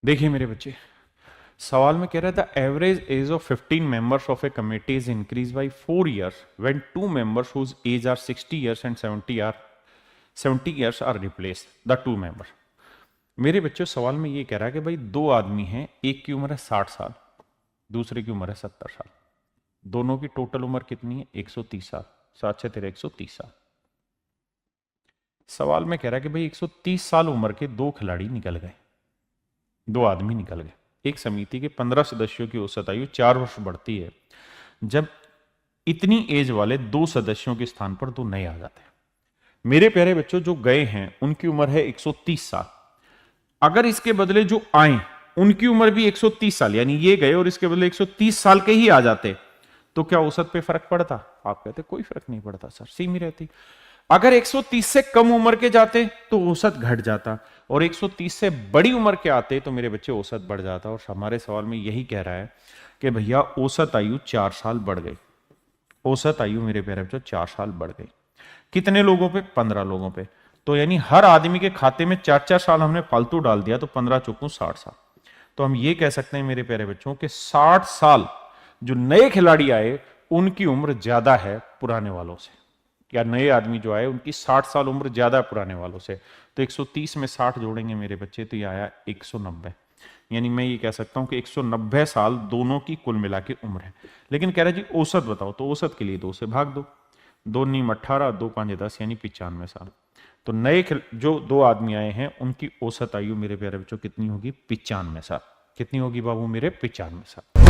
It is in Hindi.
देखिए मेरे बच्चे, सवाल में कह रहा था average age of 15 members of a committee is increase by 4 years when 2 members whose age are 60 years and 70 years are replace the 2 member। मेरे बच्चों सवाल में ये कह रहा है कि भाई दो आदमी हैं, एक की उम्र है 60 साल, दूसरे की उम्र है 70 साल। दोनों की टोटल उम्र कितनी है? 130 साल। 7 से 130 साल। सवाल में कह रहा है कि भाई 130 साल उम्र के दो खिलाड़ी निकल गए, दो आदमी निकल गए। एक समिति के 15 सदस्यों की औसत आयु 4 वर्ष बढ़ती है जब इतनी एज वाले दो सदस्यों के स्थान पर दो नए आ जाते हैं। मेरे प्यारे बच्चों, जो गए हैं उनकी उम्र है 130 साल। अगर इसके बदले जो आए उनकी उम्र भी 130 साल, यानी ये गए और इसके बदले 130 साल के ही आ जाते, तो क्या औसत पे फर्क पड़ता? आप कहते कोई फर्क नहीं पड़ता सर, सेम ही रहती। अगर 130 से कम उम्र के जाते तो औसत घट जाता, और 130 से बड़ी उम्र के आते तो मेरे बच्चे औसत बढ़ जाता। और हमारे सवाल में यही कह रहा है कि भैया औसत आयु 4 साल बढ़ गई। औसत आयु मेरे प्यारे बच्चों 4 साल बढ़ गई। कितने लोगों पे? 15 लोगों पे। तो यानी हर आदमी के खाते में 4-4 साल हमने फालतू डाल दिया, तो 15 चौकू 60 साल। तो हम ये कह सकते हैं मेरे प्यारे बच्चों कि 60 साल जो नए खिलाड़ी आए उनकी उम्र ज्यादा है पुराने वालों से, या नए आदमी जो आए उनकी 60 साल उम्र ज्यादा पुराने वालों से। तो 130 में 60 जोड़ेंगे मेरे बच्चे तो ये आया 190। यानी मैं ये कह सकता हूं कि 190 साल दोनों की कुल मिला के उम्र है। लेकिन कह रहा जी औसत बताओ, तो औसत के लिए 2 से भाग दो। 2 नीम 18, 2 5 10, यानी 95 साल। तो नए जो दो आदमी आए हैं उनकी औसत आयु मेरे प्यारे बच्चों कितनी होगी? 95 साल। कितनी होगी बाबू मेरे? 95 साल।